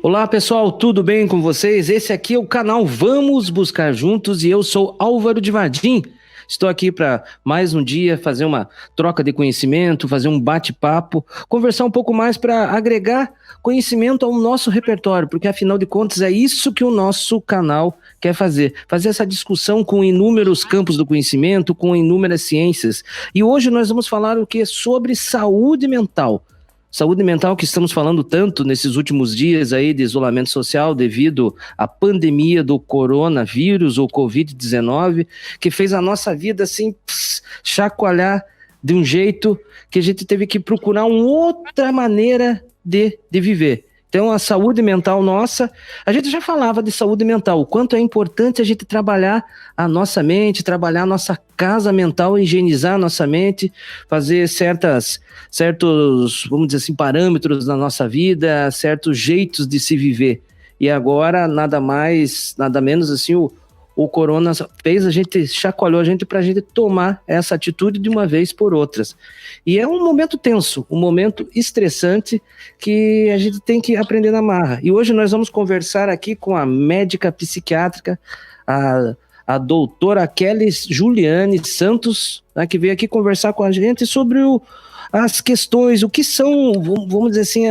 Olá pessoal, tudo bem com vocês? Esse aqui é o canal Vamos Buscar Juntos e eu sou Álvaro de Vardim. Estou aqui para mais um dia fazer uma troca de conhecimento, fazer um bate-papo, conversar um pouco mais para agregar conhecimento ao nosso repertório, porque afinal de contas é isso que o nosso canal quer fazer essa discussão com inúmeros campos do conhecimento, com inúmeras ciências. E hoje nós vamos falar o que? Sobre saúde mental. Saúde mental que estamos falando tanto nesses últimos dias aí de isolamento social devido à pandemia do coronavírus ou Covid-19, que fez a nossa vida assim chacoalhar de um jeito que a gente teve que procurar uma outra maneira de viver. Então a saúde mental nossa, a gente já falava de saúde mental, o quanto é importante a gente trabalhar a nossa mente, trabalhar a nossa casa mental, higienizar a nossa mente, fazer certos, vamos dizer assim, parâmetros na nossa vida, certos jeitos de se viver. E agora, nada mais, nada menos assim, o corona fez a gente, chacoalhou a gente para a gente tomar essa atitude de uma vez por outras. E é um momento tenso, um momento estressante que a gente tem que aprender na marra. E hoje nós vamos conversar aqui com a médica psiquiátrica, a doutora Kelly Juliane Santos, né, que veio aqui conversar com a gente sobre as questões, o que são, vamos dizer assim,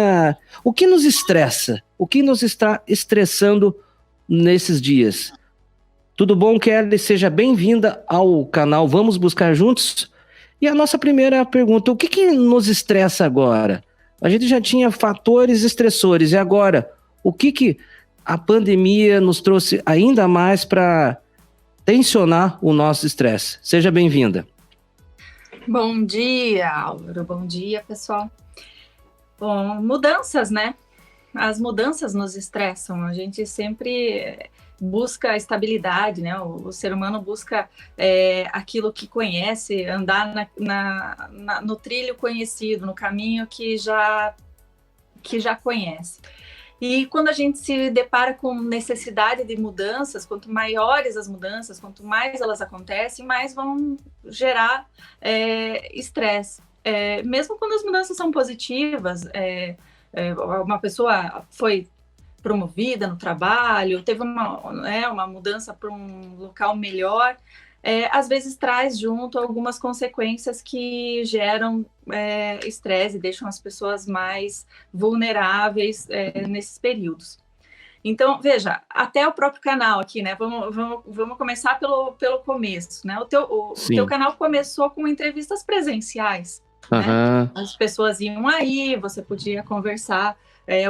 o que nos estressa, o que nos está estressando nesses dias. Tudo bom, Kelly? Seja bem-vinda ao canal Vamos Buscar Juntos. E a nossa primeira pergunta, o que nos estressa agora? A gente já tinha fatores estressores, e agora, o que a pandemia nos trouxe ainda mais para tensionar o nosso estresse? Seja bem-vinda. Bom dia, Álvaro. Bom dia, pessoal. Bom, mudanças, né? As mudanças nos estressam. A gente sempre busca estabilidade, né? O ser humano busca aquilo que conhece, andar no trilho conhecido, no caminho que já conhece. E quando a gente se depara com necessidade de mudanças, quanto maiores as mudanças, quanto mais elas acontecem, mais vão gerar estresse. Mesmo quando as mudanças são positivas, uma pessoa foi promovida no trabalho, teve uma mudança para um local melhor, às vezes traz junto algumas consequências que geram estresse e deixam as pessoas mais vulneráveis nesses períodos. Então, veja, até o próprio canal aqui, né? Vamos começar pelo começo, né? O teu canal começou com entrevistas presenciais, né? As pessoas iam aí, você podia conversar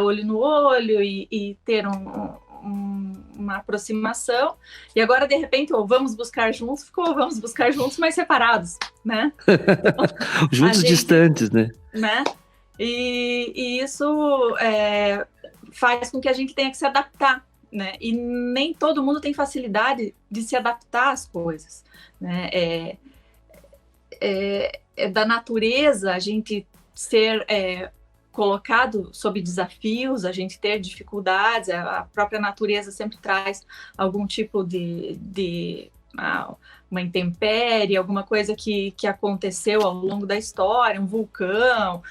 olho no olho e ter uma aproximação, e agora de repente vamos buscar juntos, vamos buscar juntos, mas separados, né? Então, juntos distantes, né? E isso faz com que a gente tenha que se adaptar, né? E nem todo mundo tem facilidade de se adaptar às coisas, né? Da natureza a gente ser colocado sob desafios, a gente ter dificuldades, a própria natureza sempre traz algum tipo de uma intempérie, alguma coisa que aconteceu ao longo da história, um vulcão,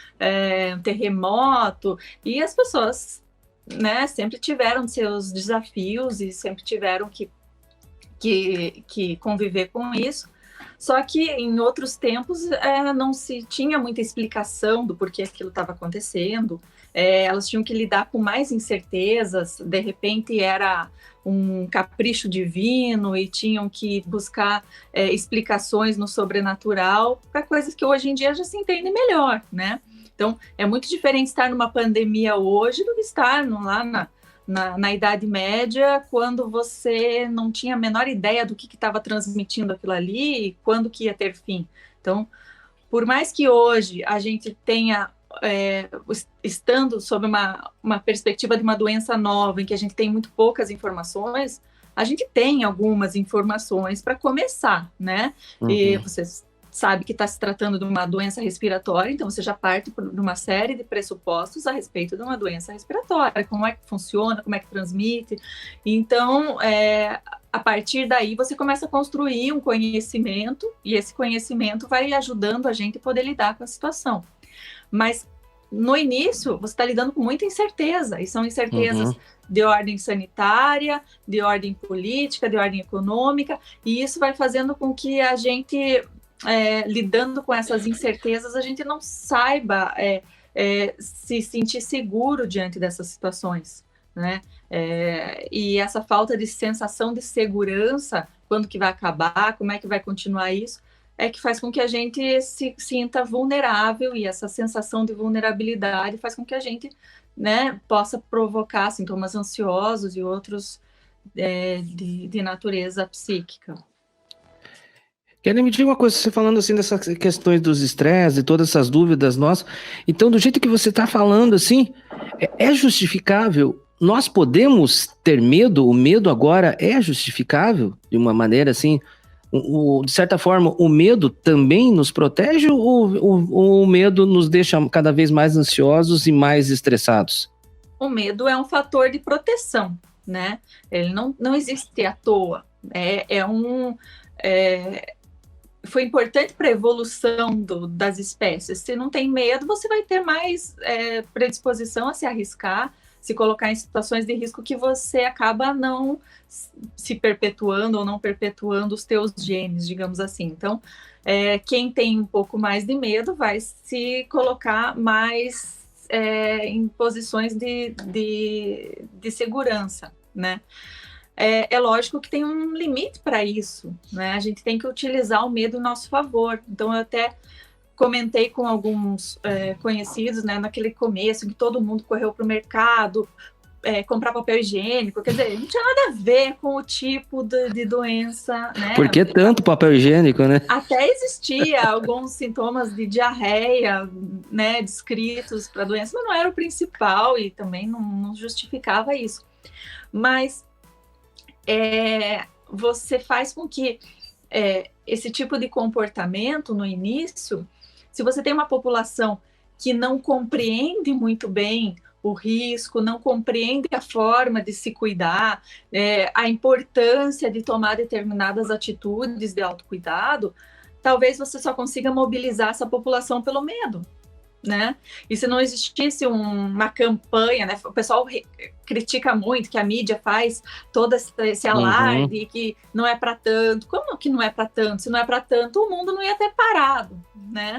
um terremoto, e as pessoas, né, sempre tiveram seus desafios e sempre tiveram que conviver com isso. Só que em outros tempos não se tinha muita explicação do porquê aquilo estava acontecendo, elas tinham que lidar com mais incertezas, de repente era um capricho divino e tinham que buscar explicações no sobrenatural para coisas que hoje em dia já se entendem melhor, né? Então, é muito diferente estar numa pandemia hoje do que estar lá na Idade Média, quando você não tinha a menor ideia do que estava transmitindo aquilo ali e quando que ia ter fim. Então, por mais que hoje a gente tenha, estando sob uma perspectiva de uma doença nova, em que a gente tem muito poucas informações, a gente tem algumas informações para começar, né? Uhum. E vocês sabe que está se tratando de uma doença respiratória, então você já parte de uma série de pressupostos a respeito de uma doença respiratória, como é que funciona, como é que transmite. Então, a partir daí, você começa a construir um conhecimento, e esse conhecimento vai ajudando a gente a poder lidar com a situação. Mas no início, você está lidando com muita incerteza, e são incertezas Uhum. de ordem sanitária, de ordem política, de ordem econômica, e isso vai fazendo com que a gente, lidando com essas incertezas, a gente não saiba se sentir seguro diante dessas situações, né? E essa falta de sensação de segurança, quando que vai acabar, como é que vai continuar isso, é que faz com que a gente se sinta vulnerável, e essa sensação de vulnerabilidade faz com que a gente, né, possa provocar sintomas ansiosos e outros de natureza psíquica. Kelly, me diga uma coisa, você falando assim dessas questões dos estresses e todas essas dúvidas nossas, então do jeito que você está falando assim, é justificável? Nós podemos ter medo? O medo agora é justificável de uma maneira assim? De certa forma, o medo também nos protege ou o medo nos deixa cada vez mais ansiosos e mais estressados? O medo é um fator de proteção, né? Ele não existe à toa. Foi importante para a evolução das espécies. Se não tem medo, você vai ter mais predisposição a se arriscar, se colocar em situações de risco que você acaba não se perpetuando ou não perpetuando os teus genes, digamos assim. Então, quem tem um pouco mais de medo vai se colocar mais em posições de segurança, né? É lógico que tem um limite para isso, né? A gente tem que utilizar o medo em nosso favor. Então, eu até comentei com alguns conhecidos, né, naquele começo, em que todo mundo correu para o mercado comprar papel higiênico. Quer dizer, não tinha nada a ver com o tipo de doença, né? Por que tanto papel higiênico, né? Até existia alguns sintomas de diarreia, né, descritos para a doença, mas não era o principal e também não justificava isso. Mas você faz com que esse tipo de comportamento no início, se você tem uma população que não compreende muito bem o risco, não compreende a forma de se cuidar, a importância de tomar determinadas atitudes de autocuidado, talvez você só consiga mobilizar essa população pelo medo, né? E se não existisse uma campanha, né? O pessoal critica muito que a mídia faz todo esse alarde, que não é para tanto. Como que não é para tanto? Se não é para tanto, o mundo não ia ter parado, né?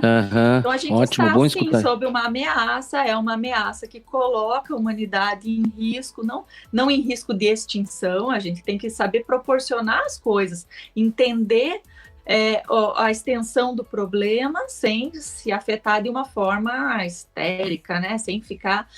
Então a gente está, sim, sob uma ameaça, é uma ameaça que coloca a humanidade em risco, não em risco de extinção. A gente tem que saber proporcionar as coisas, entender a extensão do problema sem se afetar de uma forma histérica, né? Sem ficar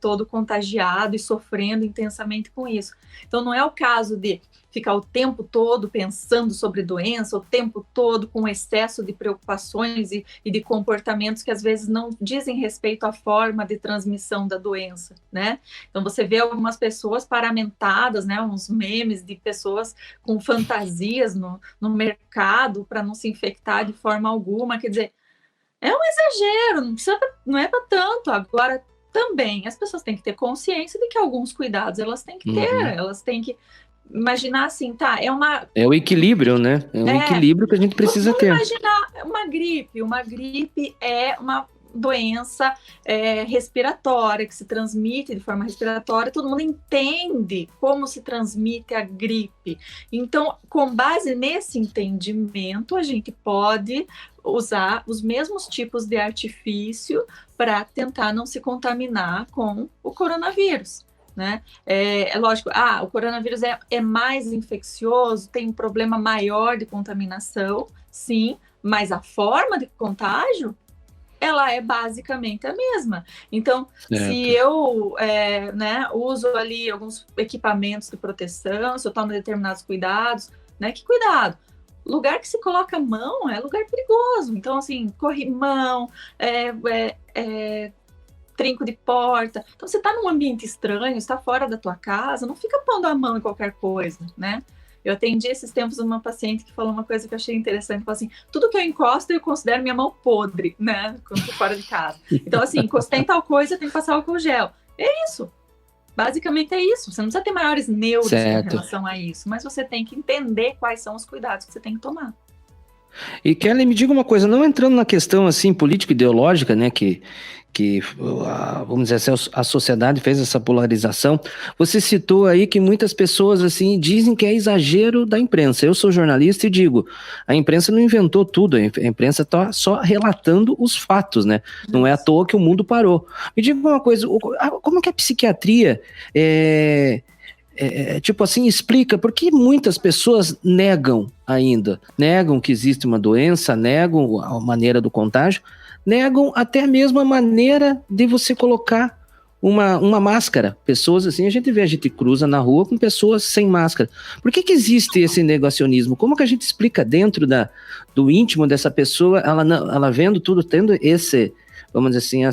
todo contagiado e sofrendo intensamente com isso. Então, não é o caso de ficar o tempo todo pensando sobre doença, o tempo todo com excesso de preocupações e de comportamentos que às vezes não dizem respeito à forma de transmissão da doença, né? Então você vê algumas pessoas paramentadas, né? Uns memes de pessoas com fantasias no mercado para não se infectar de forma alguma. Quer dizer, é um exagero, não é para tanto. Agora, também as pessoas têm que ter consciência de que alguns cuidados elas têm que ter, elas têm que imaginar assim, tá, é o equilíbrio, né? É um equilíbrio que a gente precisa ter. Imaginar uma gripe é uma doença respiratória, que se transmite de forma respiratória, todo mundo entende como se transmite a gripe. Então, com base nesse entendimento, a gente pode usar os mesmos tipos de artifício para tentar não se contaminar com o coronavírus. Né? É lógico, o coronavírus é mais infeccioso, tem um problema maior de contaminação, sim, mas a forma de contágio, ela é basicamente a mesma. Então, se eu uso ali alguns equipamentos de proteção, se eu tomo determinados cuidados, né? Que cuidado? Lugar que se coloca a mão é lugar perigoso. Então, assim, corrimão, trinco de porta. Então, você está num ambiente estranho, está fora da tua casa, não fica pondo a mão em qualquer coisa, né? Eu atendi esses tempos uma paciente que falou uma coisa que eu achei interessante, falou assim, tudo que eu encosto eu considero minha mão podre, né? Quando estou fora de casa. Então, assim, encostei em tal coisa, tem que passar álcool gel. É isso. Basicamente é isso. Você não precisa ter maiores neuros em relação a isso, mas você tem que entender quais são os cuidados que você tem que tomar. E Kelly, me diga uma coisa, não entrando na questão assim político-ideológica, né, vamos dizer assim, a sociedade fez essa polarização. Você citou aí que muitas pessoas assim dizem que é exagero da imprensa. Eu sou jornalista e digo, a imprensa não inventou tudo, a imprensa está só relatando os fatos, né? Não é à toa que o mundo parou. Me diga uma coisa, como é que a psiquiatria tipo assim, explica por que muitas pessoas negam que existe uma doença, negam a maneira do contágio, negam até mesmo a maneira de você colocar uma máscara. Pessoas assim, a gente cruza na rua com pessoas sem máscara. Por que existe esse negacionismo? Como que a gente explica dentro do íntimo dessa pessoa, ela vendo tudo, tendo vamos dizer assim,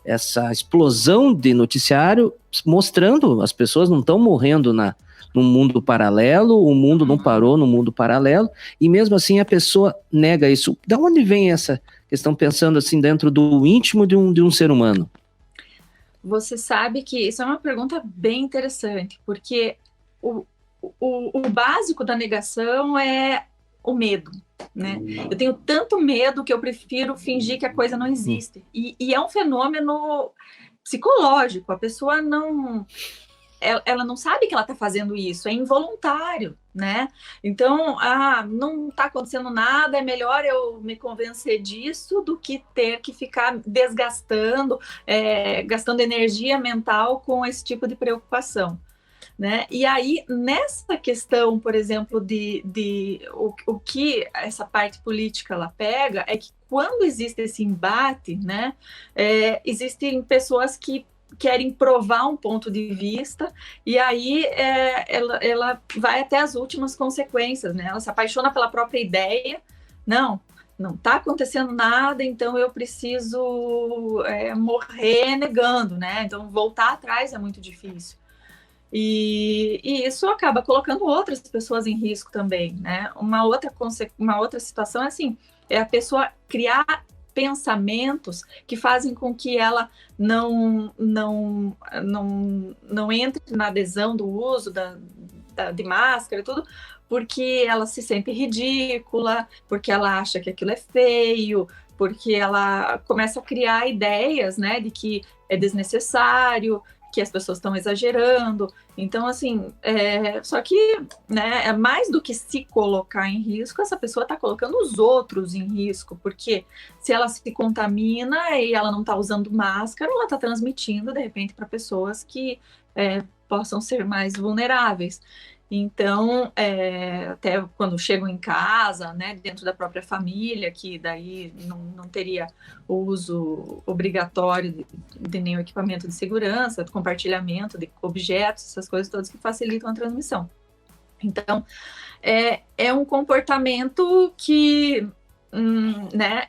essa explosão de noticiário mostrando as pessoas não estão morrendo num mundo paralelo, o mundo não parou no mundo paralelo, e mesmo assim a pessoa nega isso. Da onde vem essa questão, pensando assim, dentro do íntimo de um ser humano? Você sabe que isso é uma pergunta bem interessante, porque o básico da negação é o medo, né? Eu tenho tanto medo que eu prefiro fingir que a coisa não existe. E é um fenômeno psicológico. A pessoa ela não sabe que ela está fazendo isso, é involuntário, né? Então, não está acontecendo nada, é melhor eu me convencer disso do que ter que ficar desgastando, gastando energia mental com esse tipo de preocupação. Né? E aí, nessa questão, por exemplo, o que essa parte política ela pega, é que quando existe esse embate, né, existem pessoas que querem provar um ponto de vista, e aí ela vai até as últimas consequências, né? Ela se apaixona pela própria ideia, não está acontecendo nada, então eu preciso morrer negando, né? Então voltar atrás é muito difícil. E isso acaba colocando outras pessoas em risco também, né? Uma outra situação é assim, é a pessoa criar pensamentos que fazem com que ela não entre na adesão do uso de máscara e tudo, porque ela se sente ridícula, porque ela acha que aquilo é feio, porque ela começa a criar ideias, né, de que é desnecessário, que as pessoas estão exagerando. Então, assim, só que, né, mais do que se colocar em risco, essa pessoa está colocando os outros em risco, porque se ela se contamina e ela não está usando máscara, ela está transmitindo, de repente, para pessoas que possam ser mais vulneráveis. Então, até quando chegam em casa, né, dentro da própria família, que daí não teria o uso obrigatório de nenhum equipamento de segurança, de compartilhamento de objetos, essas coisas todas que facilitam a transmissão. Então, é um comportamento que, né,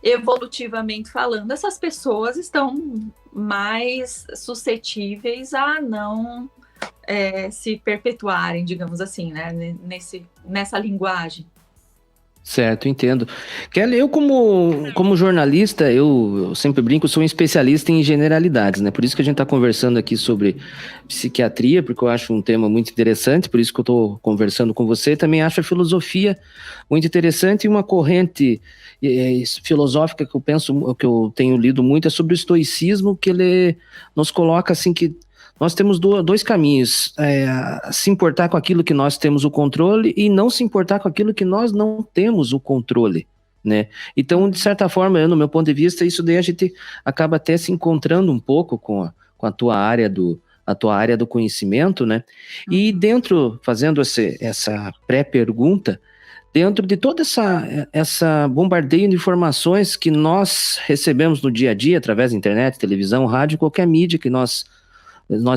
evolutivamente falando, essas pessoas estão mais suscetíveis a não se perpetuarem, digamos assim, né, nessa linguagem. Certo, entendo. Kelly, eu como jornalista, eu sempre brinco, sou um especialista em generalidades, né? Por isso que a gente está conversando aqui sobre psiquiatria, porque eu acho um tema muito interessante, por isso que eu estou conversando com você. Também acho a filosofia muito interessante, e uma corrente filosófica que eu penso, que eu tenho lido muito, é sobre o estoicismo, que ele nos coloca assim que nós temos dois caminhos, se importar com aquilo que nós temos o controle e não se importar com aquilo que nós não temos o controle, né? Então, de certa forma, no meu ponto de vista, isso daí a gente acaba até se encontrando um pouco com a tua área do conhecimento, né? E dentro, fazendo essa pré-pergunta, dentro de toda essa bombardeio de informações que nós recebemos no dia a dia, através da internet, televisão, rádio, qualquer mídia que nós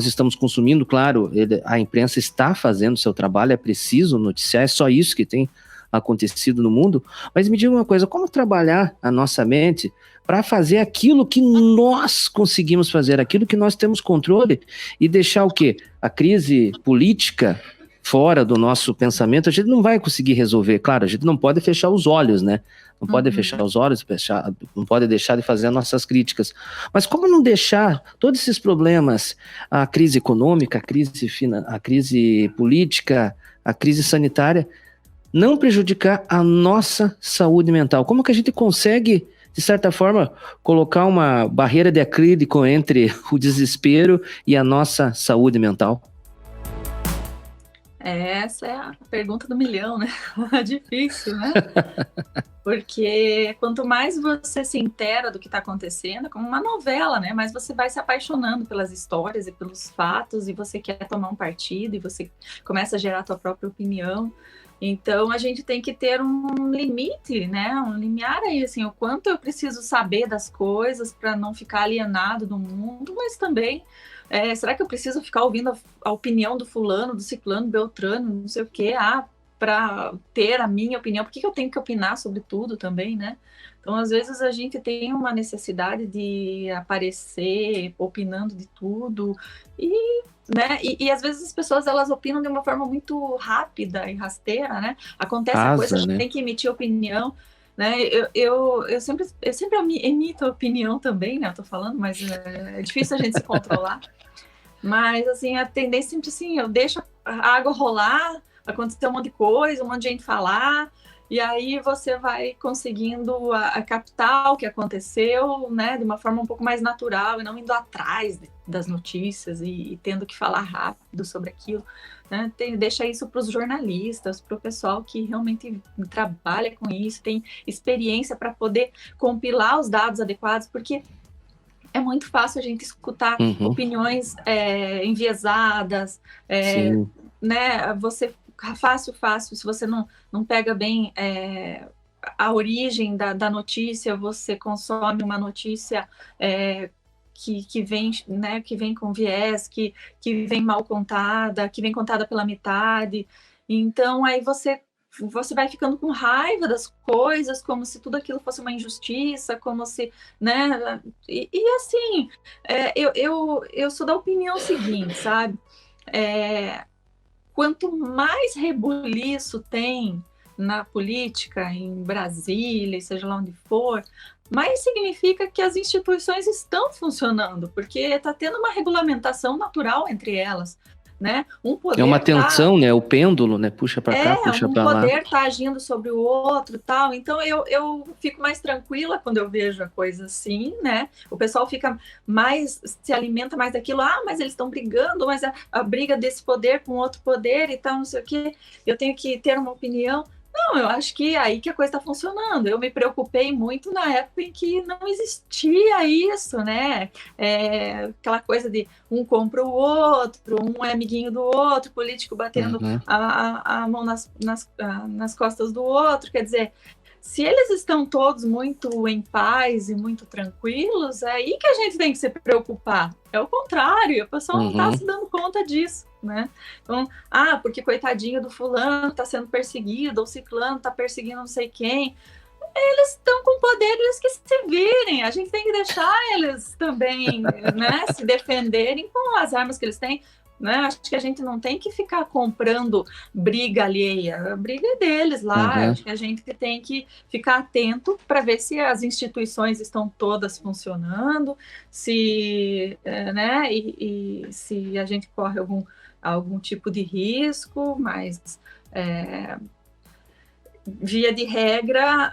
estamos consumindo, claro, a imprensa está fazendo seu trabalho, é preciso noticiar, é só isso que tem acontecido no mundo, mas me diga uma coisa, como trabalhar a nossa mente para fazer aquilo que nós conseguimos fazer, aquilo que nós temos controle, e deixar o quê? A crise política fora do nosso pensamento, a gente não vai conseguir resolver. Claro, a gente não pode fechar os olhos, né? Não pode fechar os olhos, não pode deixar de fazer as nossas críticas. Mas como não deixar todos esses problemas, a crise econômica, a crise política, a crise sanitária, não prejudicar a nossa saúde mental? Como que a gente consegue, de certa forma, colocar uma barreira de acrílico entre o desespero e a nossa saúde mental? Essa é a pergunta do milhão, né? Difícil, né? Porque quanto mais você se intera do que está acontecendo, é como uma novela, né? Mais você vai se apaixonando pelas histórias e pelos fatos, e você quer tomar um partido, e você começa a gerar a sua própria opinião. Então, a gente tem que ter um limite, né? Um limiar aí, assim, o quanto eu preciso saber das coisas para não ficar alienado do mundo, mas também, será que eu preciso ficar ouvindo a opinião do fulano, do ciclano, beltrano, não sei o quê? Para ter a minha opinião, por que eu tenho que opinar sobre tudo também, né? Então, às vezes, a gente tem uma necessidade de aparecer opinando de tudo, né? E às vezes as pessoas elas opinam de uma forma muito rápida e rasteira, né? Acontece a coisa, a gente tem que emitir opinião, né? Eu sempre emito opinião também, né? Eu tô falando, mas é difícil a gente se controlar. Mas, assim, a tendência sempre assim, eu deixo a água rolar, acontecer um monte de coisa, um monte de gente falar, e aí você vai conseguindo a captar o que aconteceu, né, de uma forma um pouco mais natural, e não indo atrás das notícias e tendo que falar rápido sobre aquilo, né? Deixa isso para os jornalistas, para o pessoal que realmente trabalha com isso, tem experiência para poder compilar os dados adequados, porque é muito fácil a gente escutar opiniões enviesadas, né? Você fácil, se você não pega bem a origem da notícia, você consome uma notícia que vem, né, que vem com viés, que vem mal contada, que vem contada pela metade. Então, aí você vai ficando com raiva das coisas, como se tudo aquilo fosse uma injustiça, como se, né? E assim, eu sou da opinião seguinte, sabe? Quanto mais rebuliço tem na política, em Brasília, seja lá onde for, mais significa que as instituições estão funcionando, porque está tendo uma regulamentação natural entre elas. Né? É uma tensão, né? O pêndulo, né? Puxa para cá, puxa para lá. Um poder está agindo sobre o outro, tal. Então eu fico mais tranquila quando eu vejo a coisa assim, né? O pessoal se alimenta mais daquilo. Mas eles estão brigando, mas a briga desse poder com outro poder e tal, não sei o quê. Eu tenho que ter uma opinião. Não, eu acho que é aí que a coisa está funcionando. Eu me preocupei muito na época em que não existia isso, né? Aquela coisa de um compra o outro, um é amiguinho do outro, político batendo a mão nas costas do outro. Quer dizer, se eles estão todos muito em paz e muito tranquilos, é aí que a gente tem que se preocupar. É o contrário, a pessoa não está se dando conta disso, né? Então, porque coitadinho do fulano está sendo perseguido, ou ciclano está perseguindo não sei quem. Eles estão com poder, eles que se virem. A gente tem que deixar eles também, né, se defenderem com as armas que eles têm. Né? Acho que a gente não tem que ficar comprando briga alheia, a briga é deles lá. Acho que a gente tem que ficar atento para ver se as instituições estão todas funcionando, se, né, e se a gente corre algum tipo de risco, mas via de regra,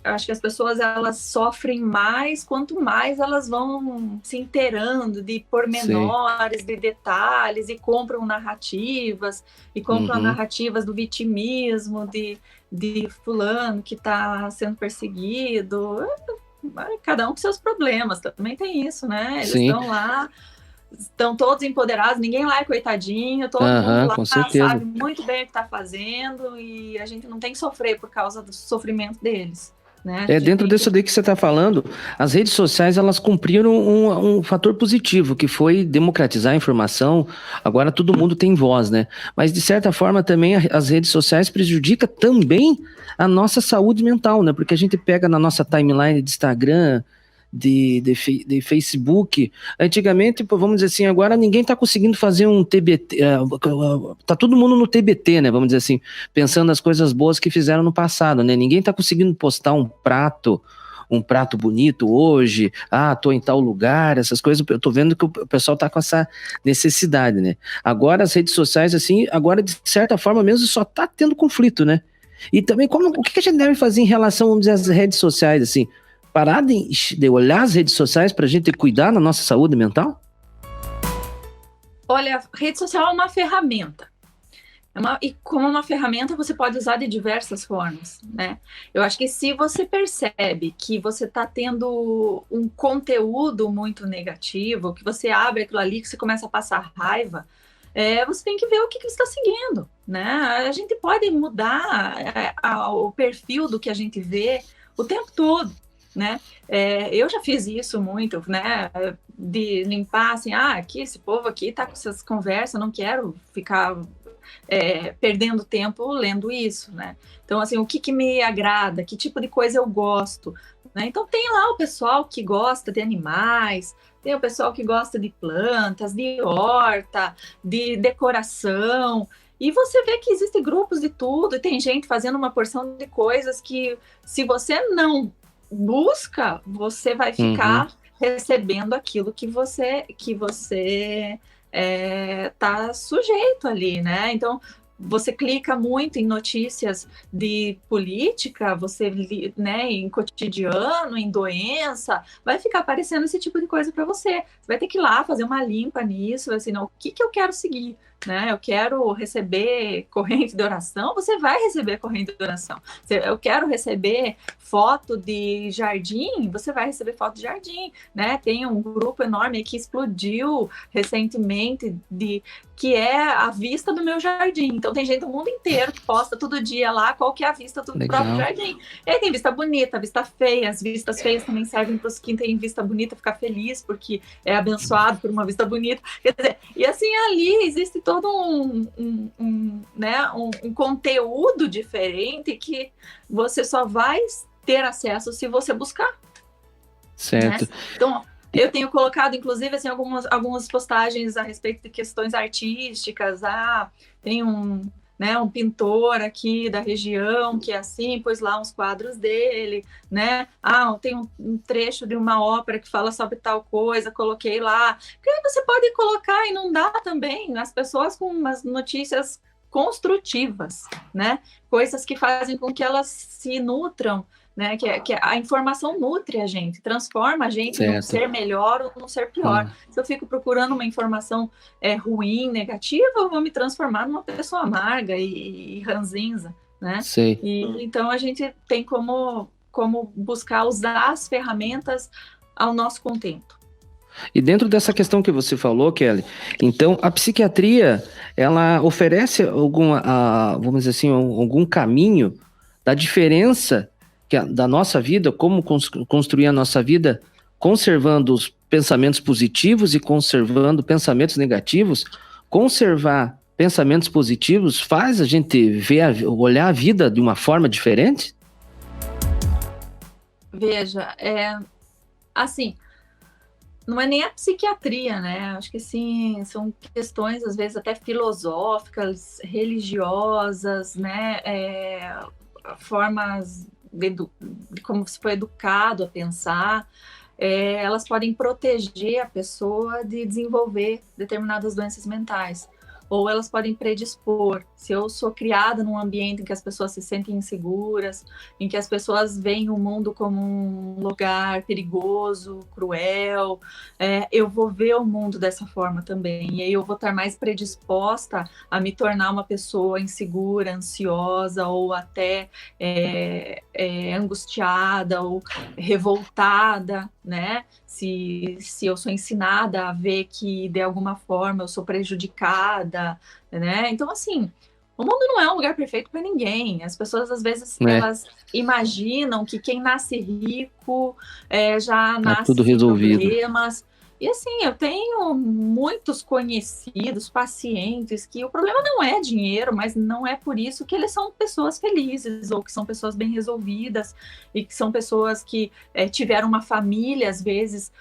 acho que as pessoas elas sofrem mais quanto mais elas vão se inteirando de pormenores, de detalhes, e compram narrativas, narrativas do vitimismo, de fulano que está sendo perseguido. Cada um com seus problemas, também tem isso, né? Eles estão lá, estão todos empoderados, ninguém lá é coitadinho, todo mundo lá sabe muito bem o que está fazendo, e a gente não tem que sofrer por causa do sofrimento deles. Né? Dentro disso daí que você está falando, as redes sociais elas cumpriram um fator positivo, que foi democratizar a informação. Agora todo mundo tem voz, né? Mas de certa forma também as redes sociais prejudicam também a nossa saúde mental, né? Porque a gente pega na nossa timeline de Instagram, de Facebook, antigamente, vamos dizer assim, agora ninguém está conseguindo fazer um TBT, tá todo mundo no TBT, né, vamos dizer assim, pensando nas coisas boas que fizeram no passado, né, ninguém está conseguindo postar um prato, um prato bonito hoje, tô em tal lugar, essas coisas, eu tô vendo que o pessoal tá com essa necessidade, né? Agora as redes sociais, assim, agora de certa forma mesmo só tá tendo conflito, né? E também, o que a gente deve fazer em relação, vamos dizer, às redes sociais, assim, parar de olhar as redes sociais pra gente cuidar da nossa saúde mental? Olha, a rede social é uma ferramenta. E como uma ferramenta, você pode usar de diversas formas, né? Eu acho que se você percebe que você está tendo um conteúdo muito negativo, que você abre aquilo ali, que você começa a passar raiva, você tem que ver o que você está seguindo, né? A gente pode mudar o perfil do que a gente vê o tempo todo, né? Eu já fiz isso muito, né? De limpar, assim, aqui, esse povo aqui tá com essas conversas, não quero ficar perdendo tempo lendo isso, né? Então, assim, o que me agrada, que tipo de coisa eu gosto, né? Então, tem lá o pessoal que gosta de animais, tem o pessoal que gosta de plantas, de horta, de decoração, e você vê que existem grupos de tudo, e tem gente fazendo uma porção de coisas que, se você não busca, você vai ficar recebendo aquilo que você tá sujeito ali, né? Então, você clica muito em notícias de política, né, em cotidiano, em doença, vai ficar aparecendo esse tipo de coisa para você. Você vai ter que ir lá fazer uma limpa nisso, assim, não, o que eu quero seguir? Né? Eu quero receber corrente de oração, você vai receber corrente de oração. Eu quero receber foto de jardim, você vai receber foto de jardim, né? Tem um grupo enorme que explodiu recentemente que é a vista do meu jardim. Então tem gente do mundo inteiro que posta todo dia lá qual que é a vista do próprio jardim. E aí tem vista bonita, vista feia. As vistas feias também servem para os que têm vista bonita ficar feliz porque é abençoado por uma vista bonita. Quer dizer, e assim ali existe todo um conteúdo diferente que você só vai ter acesso se você buscar. Certo. Né? Então, eu tenho colocado, inclusive, assim, algumas postagens a respeito de questões artísticas. Tem um pintor aqui da região que é assim, pôs lá uns quadros dele, né? Tem um trecho de uma ópera que fala sobre tal coisa, coloquei lá. Porque aí você pode colocar e inundar também as pessoas com umas notícias construtivas, né? Coisas que fazem com que elas se nutram, né? Que a informação nutre a gente, transforma a gente num ser melhor ou num ser pior. Se eu fico procurando uma informação ruim, negativa, eu vou me transformar numa pessoa amarga e ranzinza, né? Então a gente tem como buscar usar as ferramentas ao nosso contento. E dentro dessa questão que você falou, Kelly, então a psiquiatria, ela oferece vamos dizer assim, algum caminho da diferença da nossa vida, como construir a nossa vida, conservando os pensamentos positivos e conservando pensamentos negativos. Conservar pensamentos positivos faz a gente olhar a vida de uma forma diferente? Veja, assim, não é nem a psiquiatria, né? Acho que sim, são questões, às vezes, até filosóficas, religiosas, né? Formas de como se foi educado a pensar, elas podem proteger a pessoa de desenvolver determinadas doenças mentais. Ou elas podem predispor. Se eu sou criada num ambiente em que as pessoas se sentem inseguras, em que as pessoas veem o mundo como um lugar perigoso, cruel, eu vou ver o mundo dessa forma também. E aí eu vou estar mais predisposta a me tornar uma pessoa insegura, ansiosa, ou até angustiada, ou revoltada, né? Se eu sou ensinada a ver que, de alguma forma, eu sou prejudicada, né? Então, assim, o mundo não é um lugar perfeito para ninguém. As pessoas, às vezes, elas imaginam que quem nasce rico já nasce tudo resolvido. Sem problemas. E assim, eu tenho muitos conhecidos, pacientes, que o problema não é dinheiro, mas não é por isso que eles são pessoas felizes, ou que são pessoas bem resolvidas, e que são pessoas que tiveram uma família, às vezes,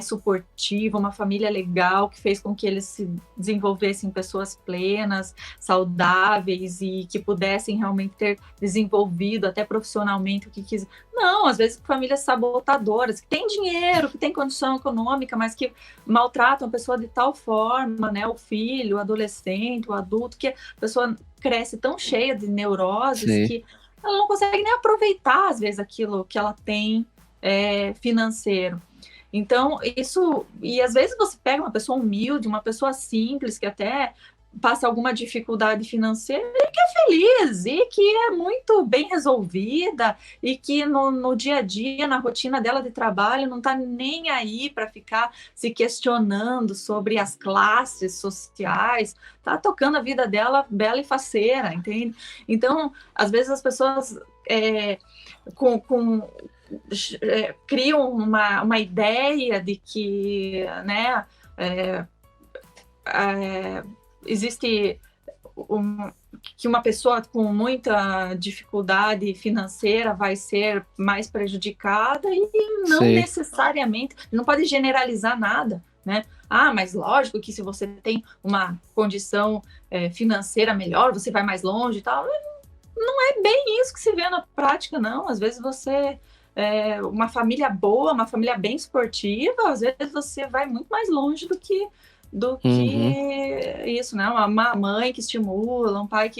suportiva, uma família legal, que fez com que eles se desenvolvessem pessoas plenas, saudáveis, e que pudessem realmente ter desenvolvido até profissionalmente o que quis. Não, às vezes famílias sabotadoras, que têm dinheiro, que têm condição econômica, mas que maltratam a pessoa de tal forma, né? O filho, o adolescente, o adulto, que a pessoa cresce tão cheia de neuroses Sim. que ela não consegue nem aproveitar, às vezes, aquilo que ela tem financeiro. Então, isso... E às vezes você pega uma pessoa humilde, uma pessoa simples, que até passa alguma dificuldade financeira e que é feliz, e que é muito bem resolvida, e que no dia a dia, na rotina dela de trabalho, não está nem aí para ficar se questionando sobre as classes sociais, está tocando a vida dela bela e faceira, entende? Então, às vezes as pessoas criam uma ideia de que, né, existe que uma pessoa com muita dificuldade financeira vai ser mais prejudicada, e não Sim. necessariamente, não pode generalizar nada, né? Mas lógico que se você tem uma condição financeira melhor, você vai mais longe e tal. Não é bem isso que se vê na prática, não. Às vezes você... uma família boa, uma família bem esportiva, às vezes você vai muito mais longe do que isso, né? Uma mãe que estimula, um pai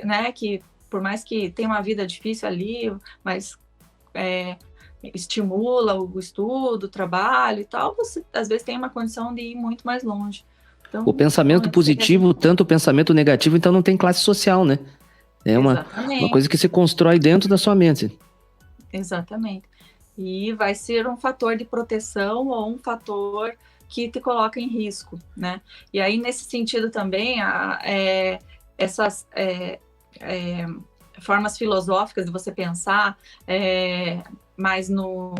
né, que por mais que tenha uma vida difícil ali, mas estimula o estudo, o trabalho e tal, você às vezes tem uma condição de ir muito mais longe. Então, o pensamento positivo, tanto o pensamento negativo, então não tem classe social, né? É uma coisa que se constrói dentro da sua mente. Exatamente. E vai ser um fator de proteção ou um fator que te coloca em risco, né? E aí, nesse sentido também, essas formas filosóficas de você pensar mais no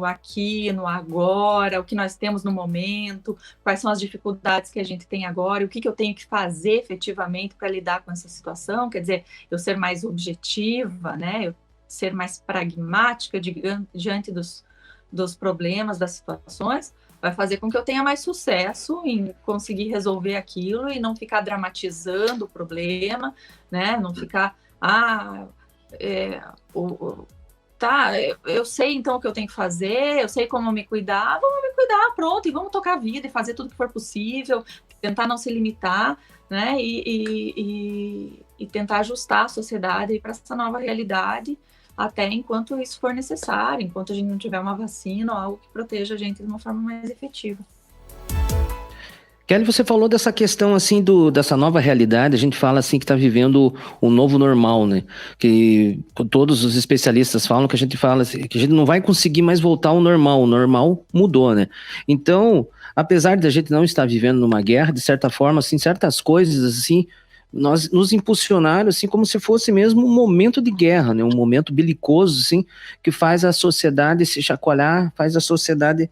aqui, no agora, o que nós temos no momento, quais são as dificuldades que a gente tem agora, o que eu tenho que fazer efetivamente para lidar com essa situação, quer dizer, eu ser mais objetiva, né? Eu ser mais pragmática diante dos problemas, das situações, vai fazer com que eu tenha mais sucesso em conseguir resolver aquilo e não ficar dramatizando o problema, né? Não ficar, eu sei então o que eu tenho que fazer, eu sei como me cuidar, vamos me cuidar, pronto, e vamos tocar a vida e fazer tudo que for possível, tentar não se limitar, né? E tentar ajustar a sociedade para essa nova realidade, até enquanto isso for necessário, enquanto a gente não tiver uma vacina ou algo que proteja a gente de uma forma mais efetiva. Kelly, você falou dessa questão assim dessa nova realidade, a gente fala assim que está vivendo um novo normal, né? Que todos os especialistas falam que a gente fala assim, que a gente não vai conseguir mais voltar ao normal, o normal mudou, né? Então, apesar de a gente não estar vivendo numa guerra, de certa forma, assim, certas coisas assim, nos impulsionaram assim como se fosse mesmo um momento de guerra, né? Um momento belicoso, assim, que faz a sociedade se chacoalhar, faz a sociedade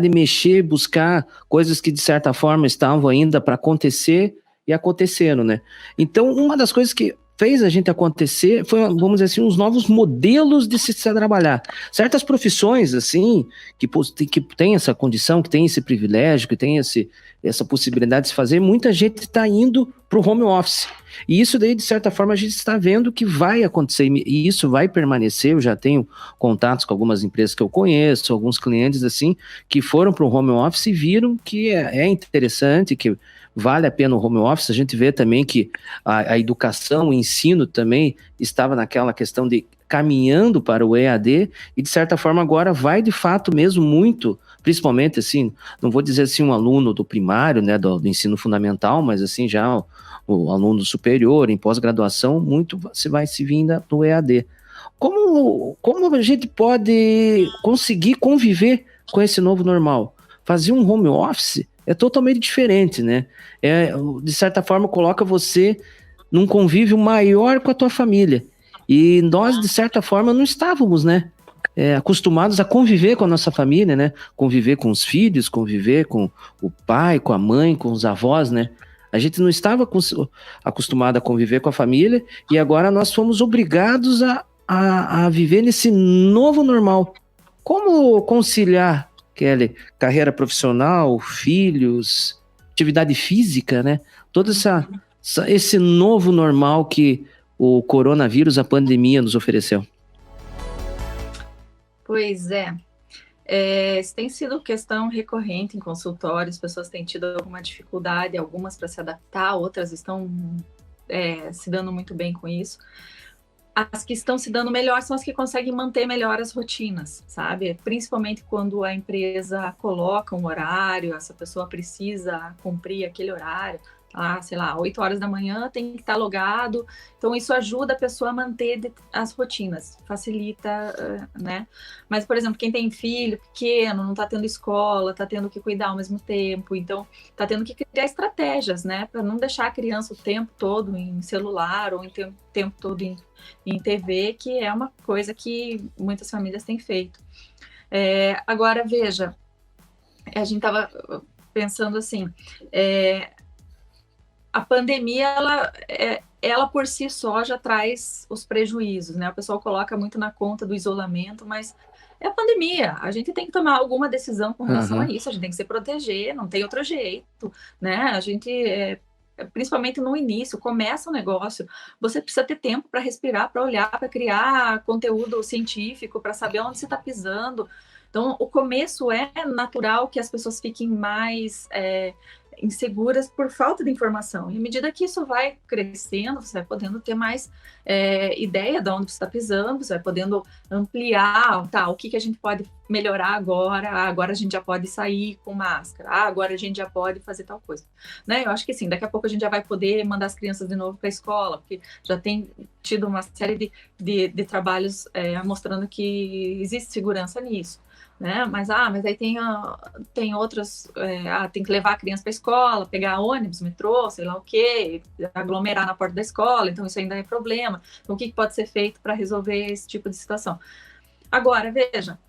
mexer, buscar coisas que de certa forma estavam ainda para acontecer e aconteceram, né? Então, uma das coisas que fez a gente acontecer foi, vamos dizer assim, uns novos modelos de se trabalhar. Certas profissões, assim, que tem essa condição, que tem esse privilégio, que tem essa possibilidade de se fazer, muita gente está indo para o home office. E isso daí, de certa forma, a gente está vendo que vai acontecer, e isso vai permanecer. Eu já tenho contatos com algumas empresas que eu conheço, alguns clientes, assim, que foram para o home office e viram que é interessante, que vale a pena o home office. A gente vê também que a educação, o ensino também estava naquela questão de caminhando para o EAD, e de certa forma agora vai de fato mesmo muito, principalmente assim, não vou dizer assim um aluno do primário, né, do ensino fundamental, mas assim já o aluno superior, em pós-graduação, muito se vai se vir no EAD. Como a gente pode conseguir conviver com esse novo normal? Fazer um home office é totalmente diferente, né? De certa forma, coloca você num convívio maior com a tua família. E nós, de certa forma, não estávamos, né? Acostumados a conviver com a nossa família, né? Conviver com os filhos, conviver com o pai, com a mãe, com os avós, né? A gente não estava acostumado a conviver com a família, e agora nós fomos obrigados a viver nesse novo normal. Como conciliar, Kelly, carreira profissional, filhos, atividade física, né? Todo esse novo normal que o coronavírus, a pandemia, nos ofereceu. Pois é. Isso tem sido questão recorrente em consultórios, as pessoas têm tido alguma dificuldade, algumas para se adaptar, outras estão se dando muito bem com isso. As que estão se dando melhor são as que conseguem manter melhor as rotinas, sabe? Principalmente quando a empresa coloca um horário, essa pessoa precisa cumprir aquele horário, sei lá, 8 horas da manhã tem que estar logado. Então, isso ajuda a pessoa a manter as rotinas, facilita, né? Mas, por exemplo, quem tem filho pequeno, não está tendo escola, está tendo que cuidar ao mesmo tempo, então está tendo que criar estratégias, né? Para não deixar a criança o tempo todo em celular ou em tempo todo em TV, que é uma coisa que muitas famílias têm feito. Agora, veja, a gente estava pensando assim, a pandemia, ela por si só já traz os prejuízos, né? O pessoal coloca muito na conta do isolamento, mas é a pandemia, a gente tem que tomar alguma decisão com relação a isso, a gente tem que se proteger, não tem outro jeito, né? A gente, principalmente no início, começa o negócio, você precisa ter tempo para respirar, para olhar, para criar conteúdo científico, para saber onde você está pisando. Então, o começo é natural que as pessoas fiquem mais inseguras por falta de informação. E à medida que isso vai crescendo, você vai podendo ter mais ideia de onde você está pisando, você vai podendo ampliar, o que a gente pode melhorar agora. Agora a gente já pode sair com máscara. Agora a gente já pode fazer tal coisa. Né? Eu acho que sim, daqui a pouco a gente já vai poder mandar as crianças de novo para a escola, porque já tem tido uma série de trabalhos mostrando que existe segurança nisso. Né? Mas aí tem outras, tem que levar a criança para a escola, pegar ônibus, metrô, sei lá o quê, aglomerar na porta da escola, então isso ainda é problema. Então, o que pode ser feito para resolver esse tipo de situação? Agora, veja,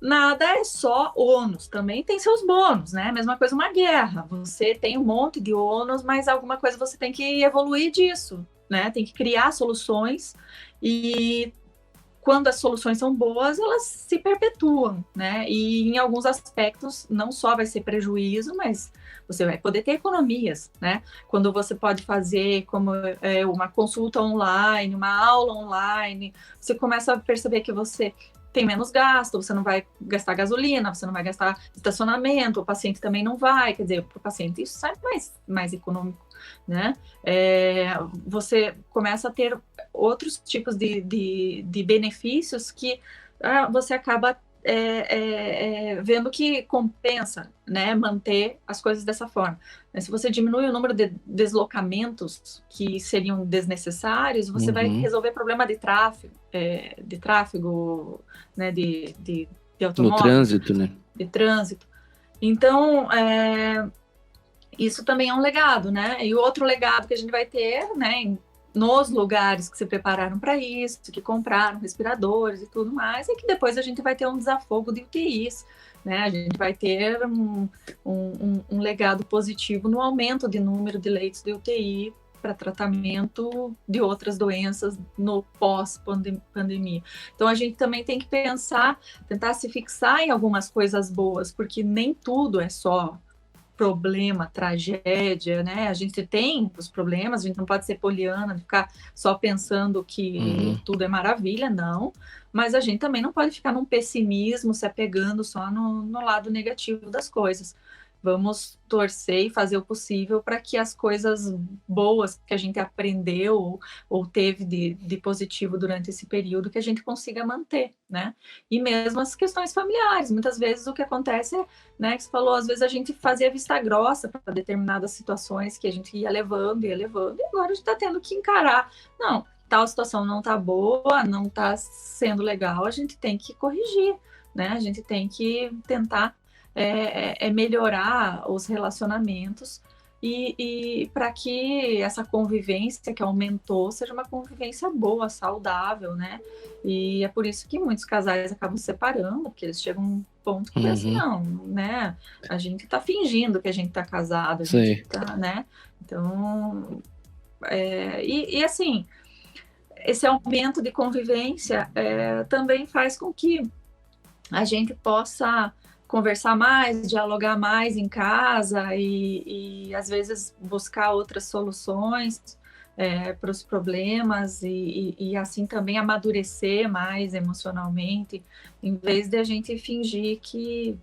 nada é só ônus, também tem seus bônus, né? Mesma coisa uma guerra, você tem um monte de ônus, mas alguma coisa você tem que evoluir disso, né? Tem que criar soluções e quando as soluções são boas, elas se perpetuam, né? E em alguns aspectos não só vai ser prejuízo, mas você vai poder ter economias, né? Quando você pode fazer como uma consulta online, uma aula online, você começa a perceber que você tem menos gasto, você não vai gastar gasolina, você não vai gastar estacionamento, o paciente também não vai, quer dizer, para o paciente isso sai mais econômico, né? Você começa a ter outros tipos de benefícios que você acaba vendo que compensa, né, manter as coisas dessa forma. Mas se você diminui o número de deslocamentos que seriam desnecessários, você vai resolver problema de tráfego, né, de automóvel. No trânsito, né? De trânsito. Então, isso também é um legado, né? E o outro legado que a gente vai ter, né, nos lugares que se prepararam para isso, que compraram respiradores e tudo mais, é que depois a gente vai ter um desafogo de UTIs, né? A gente vai ter um legado positivo no aumento de número de leitos de UTI para tratamento de outras doenças no pós-pandemia. Então, a gente também tem que tentar se fixar em algumas coisas boas, porque nem tudo é só problema, tragédia, né? A gente tem os problemas, a gente não pode ser poliana, ficar só pensando que tudo é maravilha, não. Mas a gente também não pode ficar num pessimismo, se apegando só no lado negativo das coisas. Vamos torcer e fazer o possível para que as coisas boas que a gente aprendeu ou teve de positivo durante esse período, que a gente consiga manter, né? E mesmo as questões familiares. Muitas vezes o que acontece é, né, que você falou, às vezes a gente fazia vista grossa para determinadas situações que a gente ia levando, e agora a gente está tendo que encarar. Não, tal situação não está boa, não está sendo legal, a gente tem que corrigir, né? A gente tem que tentar melhorar os relacionamentos e para que essa convivência que aumentou seja uma convivência boa, saudável, né? E é por isso que muitos casais acabam se separando, porque eles chegam a um ponto que assim, não, né? A gente tá fingindo que a gente tá casado, a gente tá, né? Então, assim, esse aumento de convivência também faz com que a gente possa conversar mais, dialogar mais em casa e às vezes buscar outras soluções. para os problemas e assim também amadurecer mais emocionalmente, em vez de a gente fingir que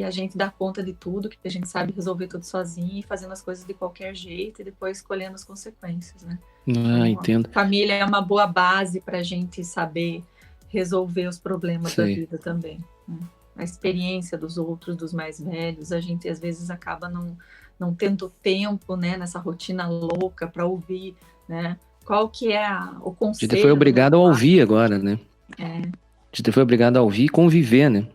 a gente dá conta de tudo, que a gente sabe resolver tudo sozinho e fazendo as coisas de qualquer jeito e depois colhendo as consequências, né? Então, Entendo. a família é uma boa base para a gente saber resolver os problemas da vida também, né? A experiência dos outros, dos mais velhos, a gente às vezes acaba não tendo tempo, né, nessa rotina louca para ouvir, né? Qual que é o conselho? A gente foi obrigado a ouvir agora, né? A gente foi obrigado a ouvir e conviver, né?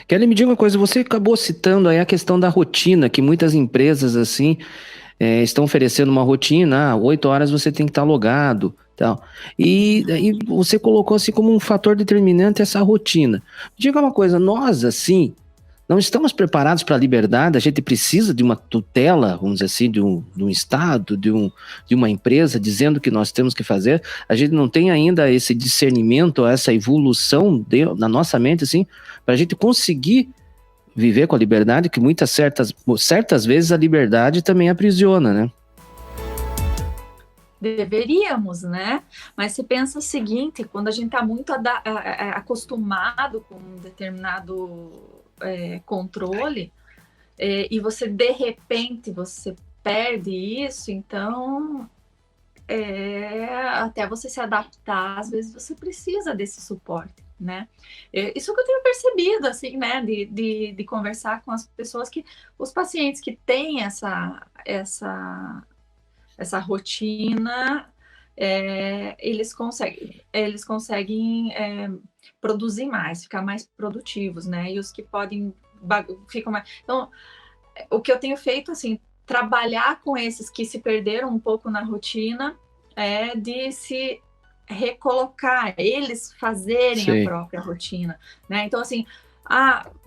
Kelly, me diga uma coisa, você acabou citando aí a questão da rotina, que muitas empresas, assim, estão oferecendo uma rotina, 8 horas você tem que estar logado, tal. E aí você colocou assim como um fator determinante essa rotina. Me diga uma coisa, nós, assim, não estamos preparados para a liberdade, a gente precisa de uma tutela, vamos dizer assim, de um Estado, de uma empresa dizendo o que nós temos que fazer. A gente não tem ainda esse discernimento, essa evolução na nossa mente, assim, para a gente conseguir viver com a liberdade, que certas vezes a liberdade também aprisiona, né? Deveríamos, né? Mas se pensa o seguinte, quando a gente está muito acostumado com um determinado controle, e você, de repente, você perde isso, então, até você se adaptar, às vezes você precisa desse suporte, né? Isso que eu tenho percebido, assim, né? De conversar com as pessoas, os pacientes que têm essa rotina, eles conseguem produzir mais, ficar mais produtivos, né? E os que podem ficam mais. Então, o que eu tenho feito, assim, trabalhar com esses que se perderam um pouco na rotina, de se recolocar, eles fazerem a própria rotina, né? Então, assim,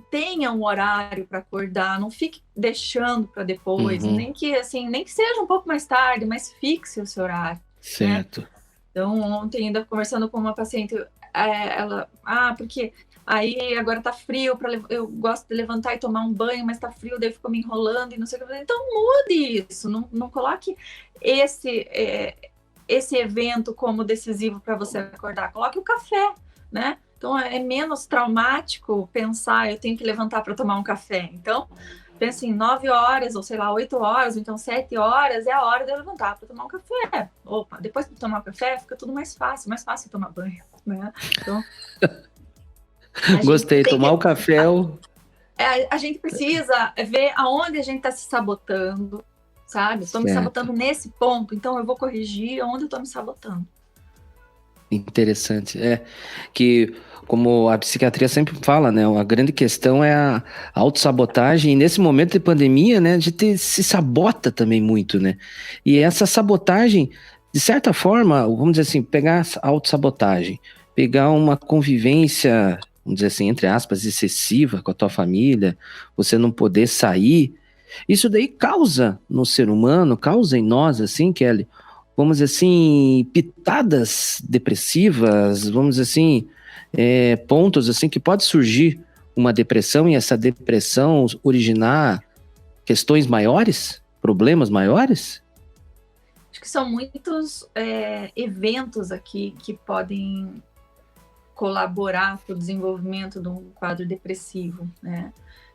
tenha um horário para acordar, não fique deixando para depois, nem que seja um pouco mais tarde, mas fixe o seu horário. Certo. Né? Então, ontem, ainda conversando com uma paciente, ela, porque aí agora tá frio, eu gosto de levantar e tomar um banho, mas tá frio, daí ficou me enrolando e não sei o que. Então, mude isso, não coloque esse evento como decisivo para você acordar, coloque o café, né? Então, é menos traumático pensar, eu tenho que levantar para tomar um café. Então, pense em 9 horas, ou sei lá, 8 horas, ou então 7 horas, é a hora de eu levantar para tomar um café. Opa, depois de tomar o café, fica tudo mais fácil tomar banho, né? Então, gostei, tomar o café... A gente precisa ver aonde a gente está se sabotando, sabe? Estou me sabotando nesse ponto, então eu vou corrigir onde eu estou me sabotando. Interessante. Que, como a psiquiatria sempre fala, né? A grande questão é a autossabotagem. E nesse momento de pandemia, né? A gente se sabota também muito, né? E essa sabotagem, de certa forma, vamos dizer assim, pegar a autossabotagem, pegar uma convivência, vamos dizer assim, entre aspas, excessiva com a tua família, você não poder sair, isso daí causa no ser humano, causa em nós, assim, Kelly, vamos dizer assim, pitadas depressivas, vamos dizer assim, pontos assim que pode surgir uma depressão e essa depressão originar questões maiores, problemas maiores? Acho que são muitos eventos aqui que podem colaborar para o desenvolvimento de um quadro depressivo, né?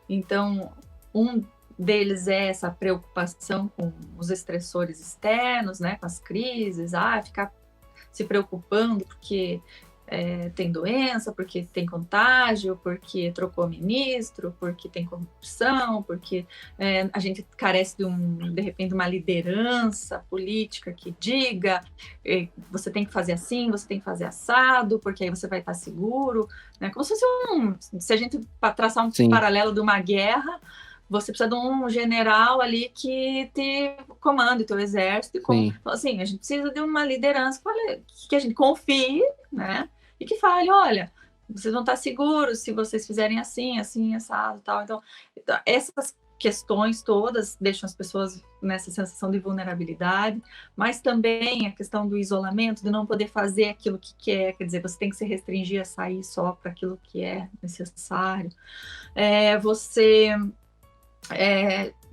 Então, um deles é essa preocupação com os estressores externos, né, com as crises, ficar se preocupando porque tem doença, porque tem contágio, porque trocou ministro, porque tem corrupção, porque a gente carece de repente, uma liderança política que diga você tem que fazer assim, você tem que fazer assado, porque aí você vai estar seguro, né? Como se fosse se a gente traçar um paralelo de uma guerra, você precisa de um general ali que te comande o teu exército. Então, assim, a gente precisa de uma liderança que a gente confie, né? E que fale, olha, vocês vão estar seguros se vocês fizerem assim, assim, assado, tal. Então, essas questões todas deixam as pessoas nessa sensação de vulnerabilidade, mas também a questão do isolamento, de não poder fazer aquilo que quer, quer dizer, você tem que se restringir a sair só para aquilo que é necessário. Você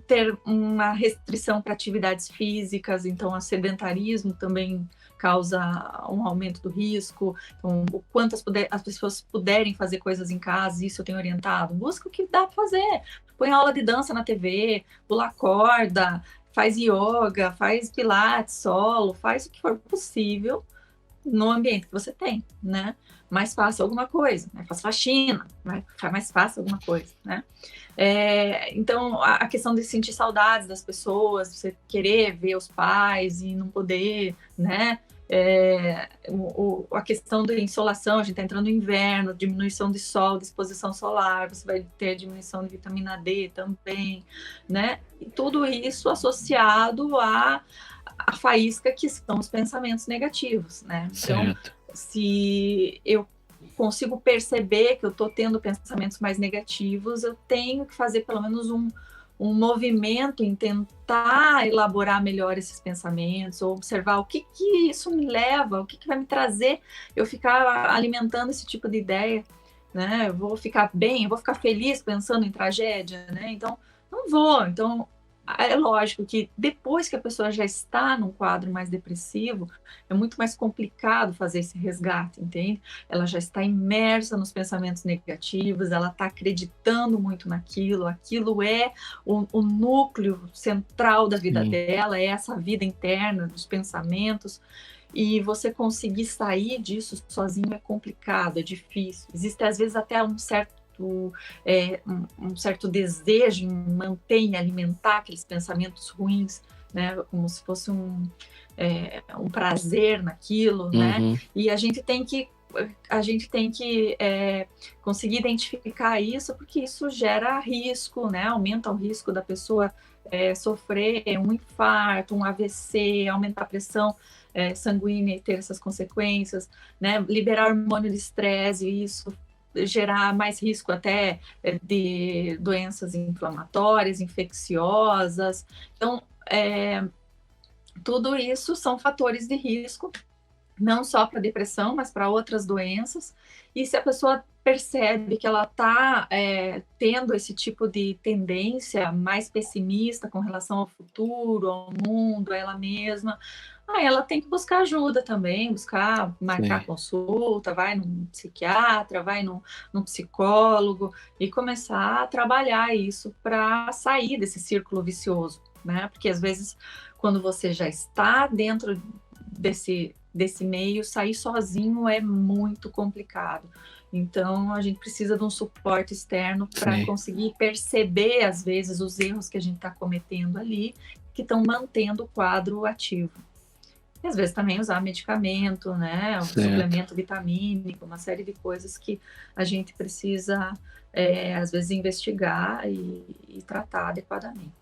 ter uma restrição para atividades físicas, então o sedentarismo também causa um aumento do risco. Então, o quanto as pessoas puderem fazer coisas em casa, isso eu tenho orientado. Busca o que dá para fazer. Põe aula de dança na TV, pula corda, faz yoga, faz pilates, solo, faz o que for possível no ambiente que você tem, né? Mas faça alguma coisa, né? Faça faxina, mas faça alguma coisa, né? Então, a questão de sentir saudades das pessoas, você querer ver os pais e não poder, né? A questão da insolação, a gente está entrando no inverno, diminuição de sol, de exposição solar, você vai ter diminuição de vitamina D também, né? E tudo isso associado à faísca que são os pensamentos negativos, né? Então, Certo. se eu consigo perceber que eu estou tendo pensamentos mais negativos, eu tenho que fazer pelo menos um movimento em tentar elaborar melhor esses pensamentos, ou observar o que isso me leva, o que vai me trazer eu ficar alimentando esse tipo de ideia, né? Eu vou ficar bem, eu vou ficar feliz pensando em tragédia, né? Então, não vou. Então, é lógico que depois que a pessoa já está num quadro mais depressivo, é muito mais complicado fazer esse resgate, entende? Ela já está imersa nos pensamentos negativos, ela está acreditando muito naquilo, aquilo é o núcleo central da vida dela, é essa vida interna dos pensamentos, e você conseguir sair disso sozinho é complicado, é difícil. Existe às vezes até um certo desejo em manter e alimentar aqueles pensamentos ruins, né? Como se fosse um prazer naquilo, né? E a gente tem que conseguir identificar isso, porque isso gera risco, né? Aumenta o risco da pessoa sofrer um infarto, um AVC, aumentar a pressão sanguínea e ter essas consequências, né? Liberar hormônio de estresse, e isso gerar mais risco até de doenças inflamatórias, infecciosas. Então, tudo isso são fatores de risco, não só para depressão, mas para outras doenças. E se a pessoa percebe que ela está tendo esse tipo de tendência mais pessimista com relação ao futuro, ao mundo, a ela mesma, ela tem que buscar ajuda também, marcar consulta, vai num psiquiatra, vai num psicólogo e começar a trabalhar isso para sair desse círculo vicioso, né? Porque às vezes, quando você já está dentro desse meio, sair sozinho é muito complicado. Então, a gente precisa de um suporte externo para conseguir perceber, às vezes, os erros que a gente está cometendo ali, que estão mantendo o quadro ativo. E, às vezes, também usar medicamento, né? Um suplemento vitamínico, uma série de coisas que a gente precisa, às vezes, investigar e tratar adequadamente.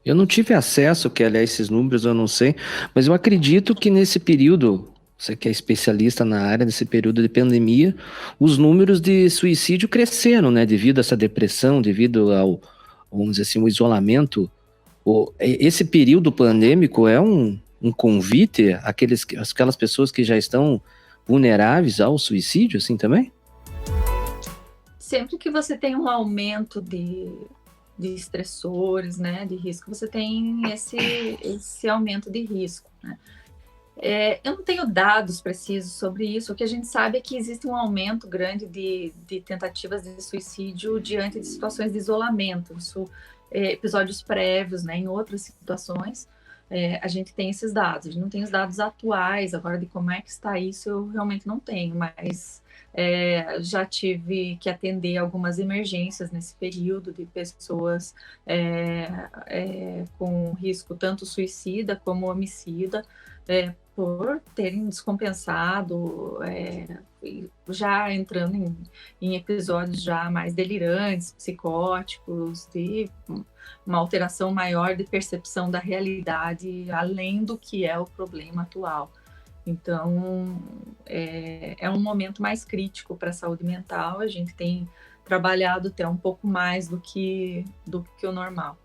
Eu não tive acesso, Kelly, a esses números, eu não sei, mas eu acredito que nesse período, você que é especialista na área, nesse período de pandemia, os números de suicídio cresceram, né, devido a essa depressão, devido ao, vamos dizer assim, o isolamento. Esse período pandêmico é um convite àquelas pessoas que já estão vulneráveis ao suicídio, assim, também? Sempre que você tem um aumento de estressores, né, de risco, você tem esse aumento de risco, né? Eu não tenho dados precisos sobre isso. O que a gente sabe é que existe um aumento grande de tentativas de suicídio diante de situações de isolamento. Isso, episódios prévios, né, em outras situações, a gente tem esses dados. A gente não tem os dados atuais, agora de como é que está isso, eu realmente não tenho, mas já tive que atender algumas emergências nesse período de pessoas com risco tanto suicida como homicida, por terem descompensado, já entrando em episódios já mais delirantes, psicóticos, de uma alteração maior de percepção da realidade, além do que é o problema atual. Então, é um momento mais crítico para a saúde mental. A gente tem trabalhado até um pouco mais do que o normal.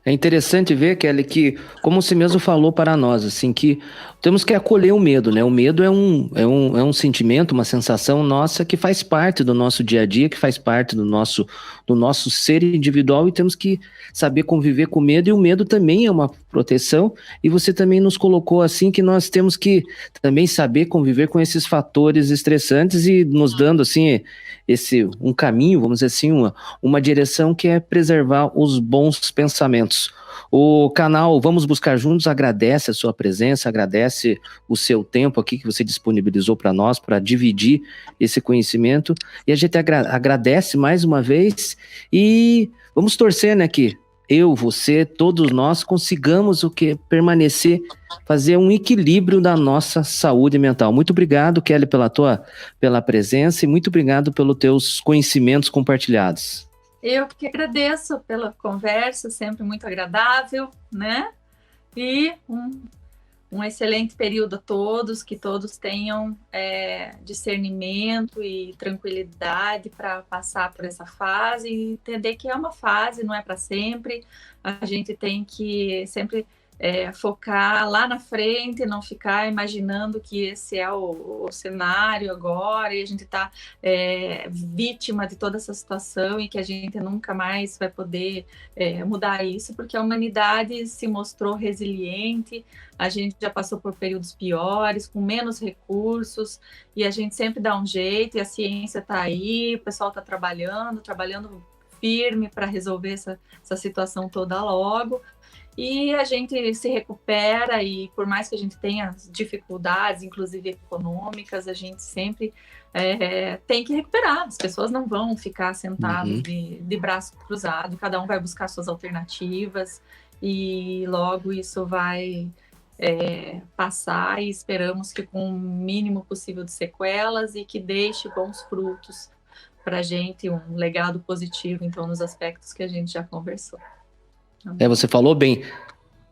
É interessante ver, Kelly, que, como você mesmo falou para nós, assim, que temos que acolher o medo, né? O medo é um sentimento, uma sensação nossa que faz parte do nosso dia a dia, que faz parte do nosso ser individual e temos que saber conviver com o medo. E o medo também é uma proteção. E você também nos colocou assim que nós temos que também saber conviver com esses fatores estressantes e nos dando, assim, um caminho, vamos dizer assim, uma direção que é preservar os bons pensamentos. O canal Vamos Buscar Juntos agradece a sua presença, agradece o seu tempo aqui que você disponibilizou para nós, para dividir esse conhecimento, e a gente agradece mais uma vez e vamos torcer, né, que eu, você, todos nós consigamos permanecer, fazer um equilíbrio da nossa saúde mental. Muito obrigado, Kelly, pela presença e muito obrigado pelos teus conhecimentos compartilhados. Eu que agradeço pela conversa, sempre muito agradável, né? E um excelente período a todos, que todos tenham discernimento e tranquilidade para passar por essa fase e entender que é uma fase, não é para sempre. A gente tem que sempre focar lá na frente, não ficar imaginando que esse é o cenário agora e a gente está vítima de toda essa situação e que a gente nunca mais vai poder mudar isso, porque a humanidade se mostrou resiliente, a gente já passou por períodos piores, com menos recursos, e a gente sempre dá um jeito, e a ciência está aí, o pessoal está trabalhando firme para resolver essa situação toda logo. E a gente se recupera e por mais que a gente tenha dificuldades, inclusive econômicas, a gente sempre tem que recuperar. As pessoas não vão ficar sentadas de braço cruzado, cada um vai buscar suas alternativas e logo isso vai passar e esperamos que com o mínimo possível de sequelas e que deixe bons frutos para a gente, um legado positivo, então, nos aspectos que a gente já conversou. Você falou bem,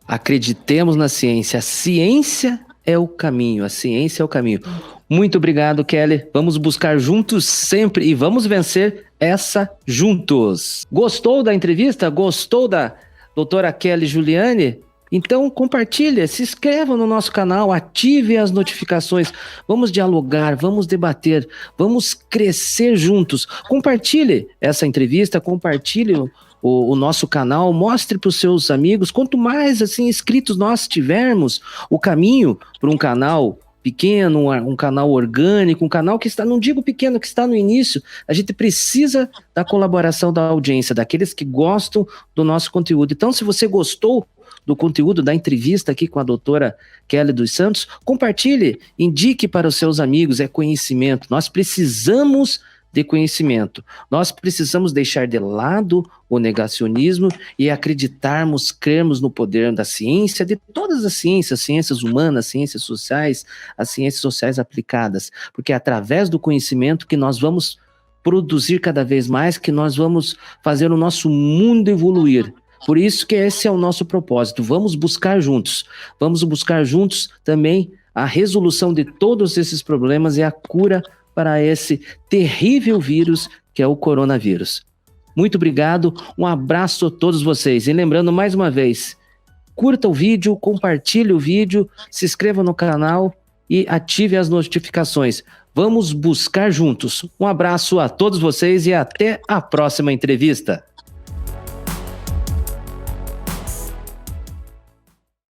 acreditemos na ciência, a ciência é o caminho, a ciência é o caminho. Muito obrigado, Kelly, vamos buscar juntos sempre e vamos vencer essa juntos. Gostou da entrevista? Gostou da doutora Kelly Juliane? Então compartilha, se inscreva no nosso canal, ative as notificações, vamos dialogar, vamos debater, vamos crescer juntos. Compartilhe essa entrevista, compartilhe o nosso canal, mostre para os seus amigos. Quanto mais assim inscritos nós tivermos, o caminho para um canal pequeno, um canal orgânico, um canal que está, não digo pequeno, que está no início, a gente precisa da colaboração da audiência, daqueles que gostam do nosso conteúdo. Então, se você gostou do conteúdo da entrevista aqui com a doutora Kelly dos Santos, compartilhe, indique para os seus amigos, é conhecimento. Nós precisamos de conhecimento. Nós precisamos deixar de lado o negacionismo e acreditarmos, crermos no poder da ciência, de todas as ciências humanas, ciências sociais, as ciências sociais aplicadas, porque é através do conhecimento que nós vamos produzir cada vez mais, que nós vamos fazer o nosso mundo evoluir. Por isso que esse é o nosso propósito. Vamos buscar juntos também a resolução de todos esses problemas e a cura para esse terrível vírus que é o coronavírus. Muito obrigado, um abraço a todos vocês. E lembrando mais uma vez, curta o vídeo, compartilhe o vídeo, se inscreva no canal e ative as notificações. Vamos buscar juntos. Um abraço a todos vocês e até a próxima entrevista.